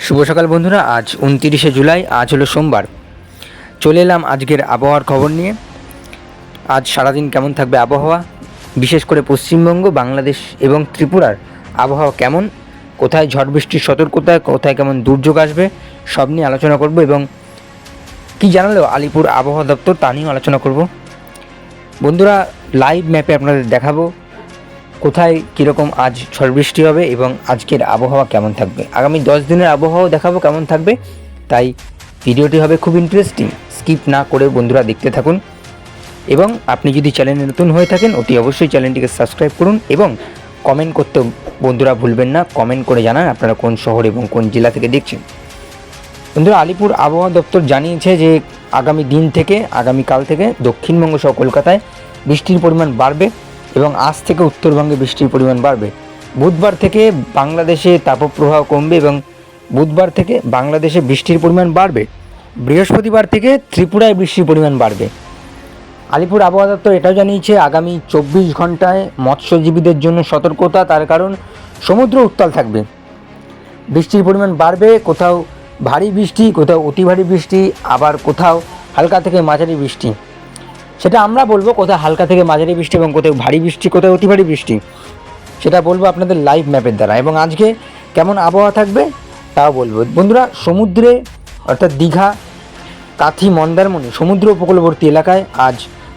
শুভ সকাল বন্ধুরা। আজ 29শে জুলাই, আজ হলো সোমবার। চলে এলাম আজকের আবহাওয়ার খবর নিয়ে। আজ সারাদিন কেমন থাকবে আবহাওয়া, বিশেষ করে পশ্চিমবঙ্গ, বাংলাদেশ এবং ত্রিপুরার আবহাওয়া কেমন, কোথায় ঝড় বৃষ্টির সতর্কতা, কোথায় কেমন দুর্যোগ আসবে, সব নিয়ে আলোচনা করব। এবং কি জানালো আলিপুর আবহাওয়া দপ্তর তা নিয়েও আলোচনা করব। বন্ধুরা, লাইভ ম্যাপে আপনাদের দেখাবো কোথায় কীরকম আজ ঝড় বৃষ্টি হবে এবং আজকের আবহাওয়া কেমন থাকবে। আগামী 10 দিনের আবহাওয়াও দেখাবো কেমন থাকবে, তাই ভিডিওটি হবে খুব ইন্টারেস্টিং। স্কিপ না করে বন্ধুরা দেখতে থাকুন। এবং আপনি যদি চ্যানেলে নতুন হয়ে থাকেন অতি অবশ্যই চ্যানেলটিকে সাবস্ক্রাইব করুন এবং কমেন্ট করতে বন্ধুরা ভুলবেন না। কমেন্ট করে জানান আপনারা কোন শহর এবং কোন জেলা থেকে দেখছেন। বন্ধুরা, আলিপুর আবহাওয়া দপ্তর জানিয়েছে যে আগামীকাল থেকে দক্ষিণবঙ্গ সহ কলকাতায় বৃষ্টির পরিমাণ বাড়বে এবং আজ থেকে উত্তরবঙ্গে বৃষ্টির পরিমাণ বাড়বে। বুধবার থেকে বাংলাদেশে তাপপ্রবাহ কমবে এবং বুধবার থেকে বাংলাদেশে বৃষ্টির পরিমাণ বাড়বে। বৃহস্পতিবার থেকে ত্রিপুরায় বৃষ্টির পরিমাণ বাড়বে। আলিপুর আবহাওয়া দপ্তর এটাও জানিয়েছে আগামী 24 ঘন্টায় মৎস্যজীবীদের জন্য সতর্কতা, তার কারণ সমুদ্র উত্তাল থাকবে। বৃষ্টির পরিমাণ বাড়বে, কোথাও ভারী বৃষ্টি, কোথাও অতি ভারী বৃষ্টি, আবার কোথাও হালকা থেকে মাঝারি বৃষ্টি। সেটা আমরা বলবো কোথায় হালকা থেকে মাঝারি বৃষ্টি এবং কোথাও ভারী বৃষ্টি, কোথাও অতি ভারী বৃষ্টি, সেটা বলবো আপনাদের লাইভ ম্যাপের দ্বারা। এবং আজকে কেমন আবহাওয়া থাকবে তাও বলবো। বন্ধুরা, সমুদ্রে অর্থাৎ দীঘা, কাথি, মন্দারমণি সমুদ্র উপকূলবর্তী এলাকায় আজ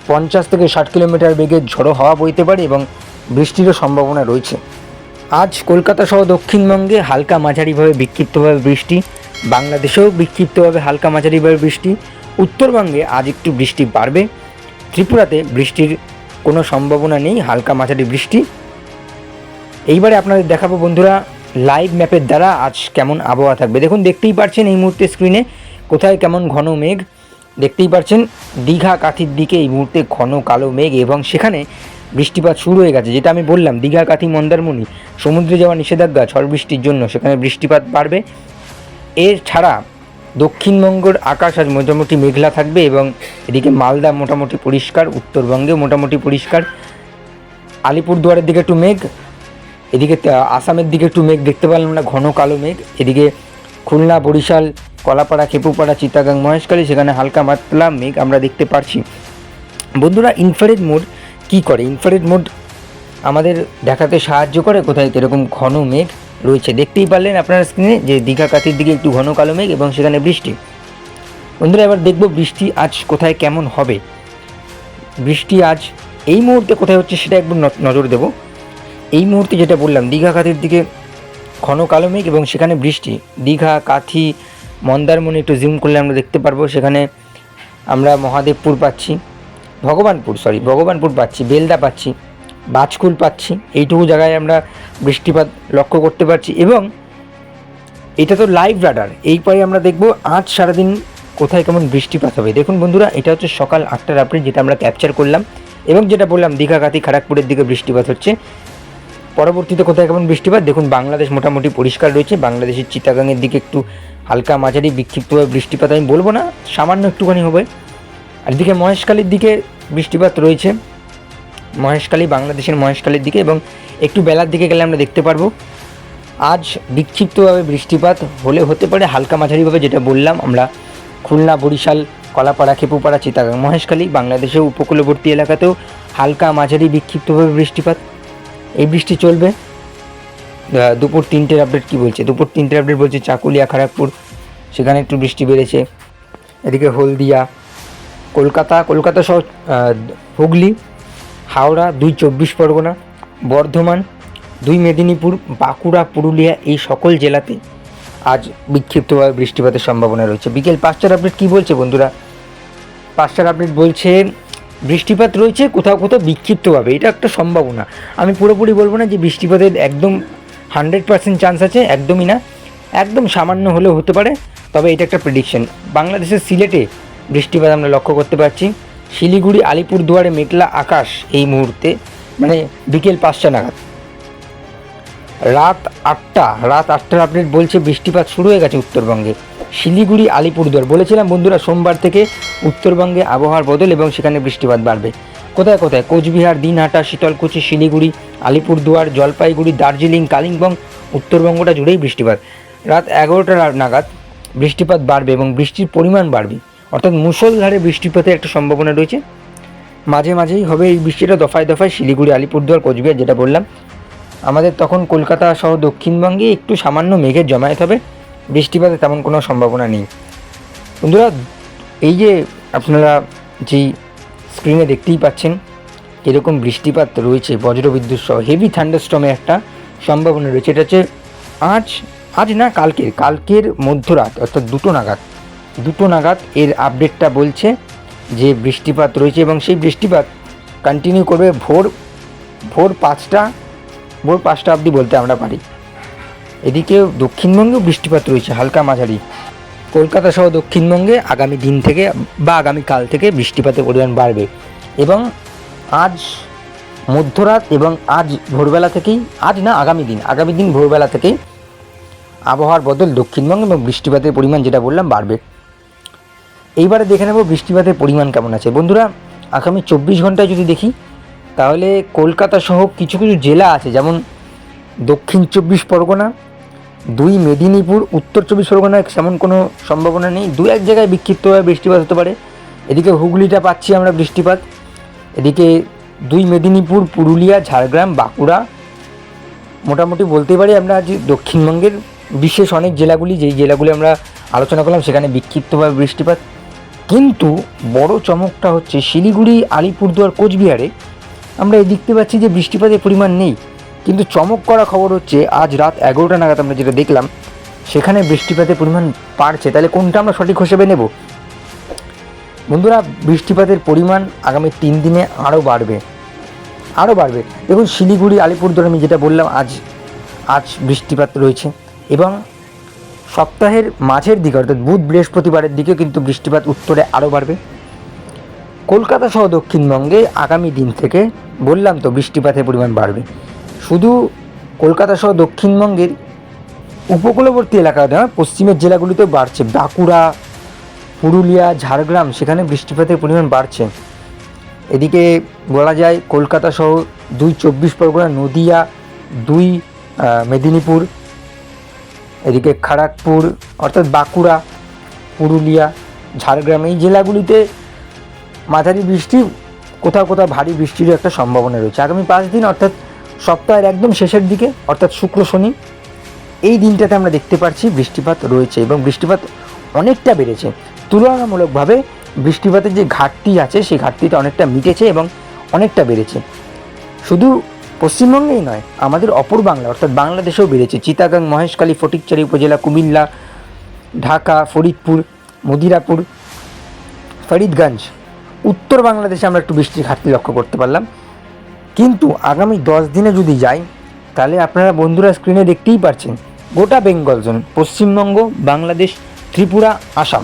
50 থেকে 60 কিলোমিটার বেগে ঝড়ো হাওয়া বইতে পারে এবং বৃষ্টিরও সম্ভাবনা রয়েছে। আজ কলকাতা সহ দক্ষিণবঙ্গে হালকা মাঝারিভাবে বিক্ষিপ্তভাবে বৃষ্টি, বাংলাদেশেও বিক্ষিপ্তভাবে হালকা মাঝারিভাবে বৃষ্টি, উত্তরবঙ্গে আজ একটু বৃষ্টি বাড়বে, ত্রিপুরাতে বৃষ্টির কোনো সম্ভাবনা নেই, হালকা মাঝারি বৃষ্টি। এইবারে আপনাদের দেখাবো বন্ধুরা লাইভ ম্যাপের দ্বারা আজ কেমন আবহাওয়া থাকবে। দেখুন, দেখতেই পাচ্ছেন এই মুহূর্তে স্ক্রিনে কোথায় কেমন ঘন মেঘ দেখতেই পাচ্ছেন। দীঘা, কাথির দিকে এই মুহূর্তে ঘন কালো মেঘ এবং সেখানে বৃষ্টিপাত শুরু হয়ে গেছে। যেটা আমি বললাম, দীঘা, কাথি, মন্দারমণি সমুদ্রে যাওয়া নিষেধাজ্ঞা ঝড় বৃষ্টির জন্য, সেখানে বৃষ্টিপাত বাড়বে। এছাড়া দক্ষিণবঙ্গের আকাশ আজ মোটামুটি মেঘলা থাকবে এবং এদিকে মালদা মোটামুটি পরিষ্কার, উত্তরবঙ্গে মোটামুটি পরিষ্কার। আলিপুরদুয়ারের দিকে একটু মেঘ, এদিকে আসামের দিকে একটু মেঘ দেখতে পেলাম না, ঘন কালো মেঘ। এদিকে খুলনা, বরিশাল, কলাপাড়া, খেপুপাড়া, চিটাগাং, মহেশখালী সেখানে হালকা মাত্রা মেঘ আমরা দেখতে পাচ্ছি। বন্ধুরা, ইনফ্রারেড মোড কী করে? ইনফ্রারেড মোড আমাদের দেখাতে সাহায্য করে কোথায় কীরকম ঘন মেঘ রয়েছে। দেখতেই পারলেন আপনারা স্ক্রিনে যে দীঘা, কাথির দিকে একটু ঘন কালো মেঘ এবং সেখানে বৃষ্টি। বন্ধুরা, এবার দেখব বৃষ্টি আজ কোথায় কেমন হবে। বৃষ্টি আজ এই মুহূর্তে কোথায় হচ্ছে সেটা একবার নজর দেব। এই মুহূর্তে যেটা বললাম, দীঘা, কাথির দিকে ঘন কালো মেঘ এবং সেখানে বৃষ্টি। দীঘা, কাথি, মন্দারমণি একটু জুম করলে আমরা দেখতে পারবো, সেখানে আমরা মহাদেবপুর পাচ্ছি, ভগবানপুর পাচ্ছি, বেলদা পাচ্ছি, বাজকুল পাচ্ছি। এইটুকু জায়গায় আমরা বৃষ্টিপাত লক্ষ্য করতে পারছি এবং এটা তো লাইভ রাডার। এইপরে আমরা দেখব আজ সারাদিন কোথায় কেমন বৃষ্টিপাত হবে। দেখুন বন্ধুরা, এটা হচ্ছে সকাল 8টার আপডেট যেটা আমরা ক্যাপচার করলাম এবং যেটা বললাম দীঘা, কাথি, খড়গপুরের দিকে বৃষ্টিপাত হচ্ছে। পরবর্তীতে কোথায় কেমন বৃষ্টিপাত দেখুন, বাংলাদেশ মোটামুটি পরিষ্কার রয়েছে। বাংলাদেশের চিটাগাংয়ের দিকে একটু হালকা মাঝারি বিক্ষিপ্তভাবে বৃষ্টিপাত আমি বলবো না, সামান্য একটুখানি হবে। আর এদিকে মহেশখালীর দিকে বৃষ্টিপাত রয়েছে, মহেশখালী, বাংলাদেশের মহেশখালীর দিকে, এবং একটু বেলার দিকে গেলে আমরা দেখতে পারবো আজ বিক্ষিপ্তভাবে বৃষ্টিপাত হলে হতে পারে হালকা মাঝারিভাবে, যেটা বললাম আমরা খুলনা, বরিশাল, কলাপাড়া, খেপুপাড়া, চিটাগাং, মহেশখালী, বাংলাদেশের উপকূলবর্তী এলাকাতেও হালকা মাঝারি বিক্ষিপ্তভাবে বৃষ্টিপাত। এই বৃষ্টি চলবে। দুপুর 3টের আপডেট কী বলছে? দুপুর 3টের আপডেট বলছে চাকুলিয়া, খড়গপুর সেখানে একটু বৃষ্টি বেড়েছে। এদিকে হলদিয়া, কলকাতা সহ হুগলি, হাওড়া, 2 24 পরগনা, বর্ধমান, 2 মেদিনীপুর, বাঁকুড়া, পুরুলিয়া এই সকল জেলাতে আজ বিক্ষিপ্তভাবে বৃষ্টিপাতের সম্ভাবনা রয়েছে। বিকেল 5টার আপডেট কী বলছে বন্ধুরা? 5টার আপডেট বলছে বৃষ্টিপাত রয়েছে কোথাও কোথাও বিক্ষিপ্তভাবে, এটা একটা সম্ভাবনা। আমি পুরোপুরি বলবো না যে বৃষ্টিপাতের একদম 100% চান্স আছে, একদমই না, একদম সামান্য হলেও হতে পারে, তবে এটা একটা প্রেডিকশন। বাংলাদেশের সিলেটে বৃষ্টিপাত আমরা লক্ষ্য করতে পারছি। শিলিগুড়ি, আলিপুরদুয়ারে মেঘলা আকাশ এই মুহূর্তে, মানে বিকেল 5টা নাগাদ। রাত 8টার আপডেট বলছে বৃষ্টিপাত শুরু হয়ে গেছে উত্তরবঙ্গে। শিলিগুড়ি, আলিপুরদুয়ার বলেছিলাম বন্ধুরা সোমবার থেকে উত্তরবঙ্গে আবহাওয়ার বদল এবং সেখানে বৃষ্টিপাত বাড়বে। কোথায় কোথায়? কোচবিহার, দিনহাটা, শীতলকুচি, শিলিগুড়ি, আলিপুরদুয়ার, জলপাইগুড়ি, দার্জিলিং, কালিম্পং, উত্তরবঙ্গটা জুড়েই বৃষ্টিপাত। রাত 11টা নাগাদ বৃষ্টিপাত বাড়বে এবং বৃষ্টির পরিমাণ বাড়বে, অর্থাৎ মুষলধারে বৃষ্টিপাতের একটা সম্ভাবনা রয়েছে। মাঝে মাঝেই হবে এই বৃষ্টিটা, দফায় দফায় শিলিগুড়ি, আলিপুরদুয়ার, কোচবিহার, যেটা বললাম। আমাদের তখন কলকাতা সহ দক্ষিণবঙ্গে একটু সামান্য মেঘের জমায়েত হবে, বৃষ্টিপাতের তেমন কোনো সম্ভাবনা নেই। বন্ধুরা, এই যে আপনারা যেই স্ক্রিনে দেখতেই পাচ্ছেন এরকম বৃষ্টিপাত রয়েছে, বজ্রবিদ্যুৎ সহ হেভি থান্ডারস্টর্মের একটা সম্ভাবনা রয়েছে। এটা হচ্ছে আজ না কালকের মধ্যরাত, অর্থাৎ দুটো নাগাদ এর আপডেটটা বলছে যে বৃষ্টিপাত রয়েছে এবং সেই বৃষ্টিপাত কন্টিনিউ করবে ভোর 5টা অবধি বলতে আমরা পারি। এদিকে দক্ষিণবঙ্গেও বৃষ্টিপাত রয়েছে হালকা মাঝারি। কলকাতা সহ দক্ষিণবঙ্গে আগামী দিন থেকে বা আগামীকাল থেকে বৃষ্টিপাতের পরিমাণ বাড়বে এবং আজ মধ্যরাত এবং আজ ভোরবেলা থেকেই, আগামী দিন ভোরবেলা থেকেই আবহাওয়ার বদল দক্ষিণবঙ্গে এবং বৃষ্টিপাতের পরিমাণ যেটা বললাম বাড়বে। এইবারে দেখে নেব বৃষ্টিপাতের পরিমাণ কেমন আছে। বন্ধুরা, আগামী 24 ঘন্টায় যদি দেখি তাহলে কলকাতা সহ কিছু কিছু জেলা আছে, যেমন দক্ষিণ 24 পরগনা, 2 মেদিনীপুর, উত্তর 24 পরগনায় তেমন কোনো সম্ভাবনা নেই, 2-1 জায়গায় বিক্ষিপ্তভাবে বৃষ্টিপাত হতে পারে। এদিকে হুগলিটা পাচ্ছি আমরা বৃষ্টিপাত, এদিকে 2 মেদিনীপুর, পুরুলিয়া, ঝাড়গ্রাম, বাঁকুড়া, মোটামুটি বলতেই পারি আমরা আজ দক্ষিণবঙ্গের বিশেষ অনেক জেলাগুলি, যেই জেলাগুলি আমরা আলোচনা করলাম সেখানে বিক্ষিপ্তভাবে বৃষ্টিপাত। কিন্তু বড় চমকটা হচ্ছে শিলিগুড়ি, আলিপুরদুয়ার, কোচবিহারে আমরা দেখতে পাচ্ছি যে বৃষ্টিপাতের পরিমাণ নেই, কিন্তু চমক করা খবর হচ্ছে আজ রাত 11টা নাগাদ আমরা যেটা দেখলাম সেখানে বৃষ্টিপাতের পরিমাণ বাড়ছে। তাহলে কোনটা আমরা সঠিক হিসেবে নেব? বন্ধুরা, বৃষ্টিপাতের পরিমাণ আগামী 3 দিনে আরও বাড়বে। দেখুন, শিলিগুড়ি, আলিপুরদুয়ার আমি যেটা বললাম আজ বৃষ্টিপাত রয়েছে এবং সপ্তাহের মাঝের দিকে অর্থাৎ বুধ বৃহস্পতিবারের দিকে কিন্তু বৃষ্টিপাত উত্তরে আরও বাড়বে। কলকাতা সহ দক্ষিণবঙ্গে আগামী দিন থেকে বললাম তো বৃষ্টিপাতের পরিমাণ বাড়বে। শুধু কলকাতা সহ দক্ষিণবঙ্গের উপকূলবর্তী এলাকা নয়, পশ্চিমের জেলাগুলিতেও বাড়ছে। বাঁকুড়া, পুরুলিয়া, ঝাড়গ্রাম, সেখানে বৃষ্টিপাতের পরিমাণ বাড়ছে। এদিকে বলা যায় কলকাতা সহ 2 24 পরগনা, নদিয়া, 2 মেদিনীপুর, এদিকে খড়গপুর অর্থাৎ বাঁকুড়া, পুরুলিয়া, ঝাড়গ্রাম, এই জেলাগুলিতে মাঝারি বৃষ্টি, কোথাও কোথাও ভারী বৃষ্টিরও একটা সম্ভাবনা রয়েছে। আগামী 5 দিন অর্থাৎ সপ্তাহের একদম শেষের দিকে অর্থাৎ শুক্র শনি এই দিনটাতে আমরা দেখতে পাচ্ছি বৃষ্টিপাত রয়েছে এবং বৃষ্টিপাত অনেকটা বেড়েছে। তুলনামূলকভাবে বৃষ্টিপাতের যে ঘাটতি আছে সেই ঘাটতিটা অনেকটা মিটেছে এবং অনেকটা বেড়েছে। শুধু পশ্চিমবঙ্গেই নয়, আমাদের অপর বাংলা অর্থাৎ বাংলাদেশেও বেড়েছে। চিটাগাং, মহেশখালী, ফটিকচারি উপজেলা, কুমিল্লা, ঢাকা, ফরিদপুর, মদিরাপুর, ফরিদগঞ্জ, উত্তর বাংলাদেশে আমরা একটু বৃষ্টির ঘাটতি লক্ষ্য করতে পারলাম। কিন্তু আগামী 10 দিনে যদি যাই তাহলে আপনারা বন্ধুরা স্ক্রিনে দেখতেই পাচ্ছেন গোটা বেঙ্গল জোন, পশ্চিমবঙ্গ, বাংলাদেশ, ত্রিপুরা, আসাম,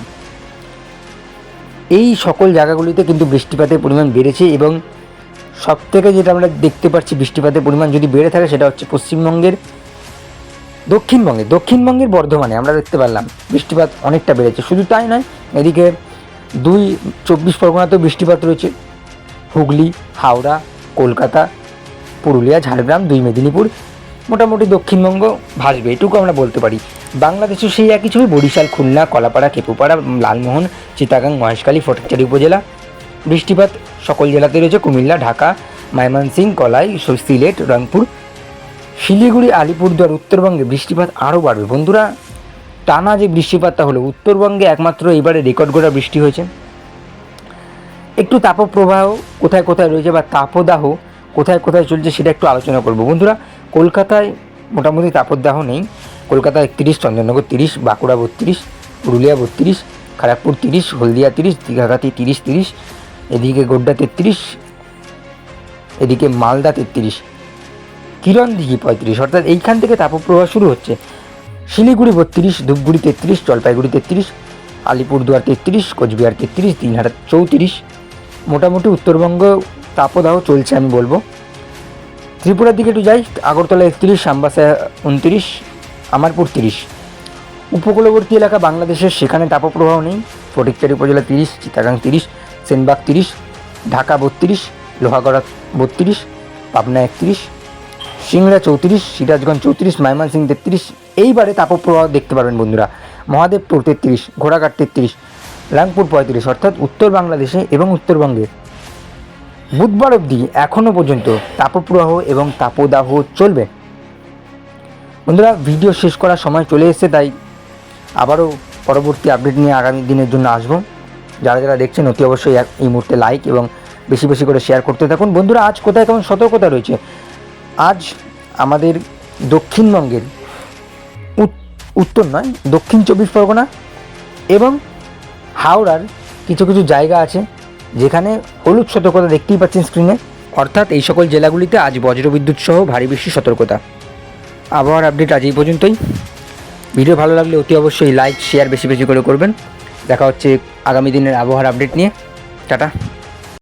এই সকল জায়গাগুলিতে কিন্তু বৃষ্টিপাতের পরিমাণ বেড়েছে এবং সবথেকে যেটা আমরা দেখতে পাচ্ছি বৃষ্টিপাতের পরিমাণ যদি বেড়ে থাকে সেটা হচ্ছে পশ্চিমবঙ্গের দক্ষিণবঙ্গের বর্ধমানে আমরা দেখতে পারলাম বৃষ্টিপাত অনেকটা বেড়েছে। শুধু তাই নয়, এদিকে 2 24 পরগনাতেও বৃষ্টিপাত রয়েছে, হুগলি, হাওড়া, কলকাতা, পুরুলিয়া, ঝাড়গ্রাম, 2 মেদিনীপুর, মোটামুটি দক্ষিণবঙ্গ ভাসবে, এটুকু আমরা বলতে পারি। বাংলাদেশেও সেই একই ছবি, বরিশাল, খুলনা, কলাপাড়া, খেপুপাড়া, লালমোহন, চিটাগাং, মহেশখালী, ফটিকচারি উপজেলা, বৃষ্টিপাত সকল জেলাতে রয়েছে। কুমিল্লা, ঢাকা, ময়মনসিংহ, কলাই, সিলেট, রংপুর, শিলিগুড়ি, আলিপুরদুয়ার, উত্তরবঙ্গে বৃষ্টিপাত আরও বাড়বে। বন্ধুরা, টানা যে বৃষ্টিপাতটা হলো উত্তরবঙ্গে একমাত্র এবারে রেকর্ড করা বৃষ্টি হয়েছে। একটু তাপপ্রবাহ কোথায় কোথায় রয়েছে বা তাপদাহ কোথায় কোথায় চলছে সেটা একটু আলোচনা করব। বন্ধুরা, কলকাতায় মোটামুটি তাপদাহ নেই। কলকাতা 31, চন্দননগর 30, বাঁকুড়া 32, পুরুলিয়া 32, খড়গপুর 30, হলদিয়া 30, দীঘাগাতি 30, এদিকে গোড্ডা 33, এদিকে মালদা 33, কিরণদিঘি 35, অর্থাৎ এইখান থেকে তাপপ্রবাহ শুরু হচ্ছে। শিলিগুড়ি 32, ধূপগুড়ি 33, জলপাইগুড়ি 33, আলিপুরদুয়ার 33, কোচবিহার 33, দিনহাটা 34, মোটামুটি উত্তরবঙ্গ তাপদাহ চলছে আমি বলবো। ত্রিপুরার দিকে একটু যাই, আগরতলা 31, সাম্বাসা 29, আমারপুর 30, উপকূলবর্তী এলাকা বাংলাদেশের সেখানে তাপপ্রবাহ নেই। ফটিকচারি উপজেলা 30, চিটাগাং 30, সেনবাগ 30, ঢাকা 32, লোহাগড়া 32, পাবনা 31, সিংড়া 34, সিরাজগঞ্জ 34, ময়মনসিংহ 33, এইবারে তাপপ্রবাহ দেখতে পারবেন বন্ধুরা। মহাদেবপুর 33, ঘোড়াঘাট 33, রাংপুর 35, অর্থাৎ উত্তর বাংলাদেশে এবং উত্তরবঙ্গে বুধবার অবধি এখনও পর্যন্ত তাপপ্রবাহ এবং তাপদাহ চলবে। বন্ধুরা, ভিডিও শেষ করার সময় চলে এসেছে, তাই আবারও পরবর্তী আপডেট নিয়ে আগামী দিনের জন্য আসবো। যারা যারা দেখছেন অতি অবশ্যই এই মুহূর্তে লাইক এবং বেশি বেশি করে শেয়ার করতে থাকুন। বন্ধুরা, আজ কোথায় কেমন সতর্কতা রয়েছে? আজ আমাদের দক্ষিণবঙ্গের উত্তর নয়, দক্ষিণ 24 পরগনা এবং হাওড়ার কিছু কিছু জায়গা আছে যেখানে হলুদ সতর্কতা দেখতেই পাচ্ছেন স্ক্রিনে। অর্থাৎ এই সকল জেলাগুলিতে আজ বজ্রবিদ্যুৎ সহ ভারী বৃষ্টির সতর্কতা। আবহাওয়ার আপডেট আজ এই পর্যন্তই। ভিডিও ভালো লাগলে অতি অবশ্যই লাইক শেয়ার বেশি বেশি করে করবেন। দেখা হচ্ছে আগামী দিনের আবহাওয়ার আপডেট নিয়ে। টাটা।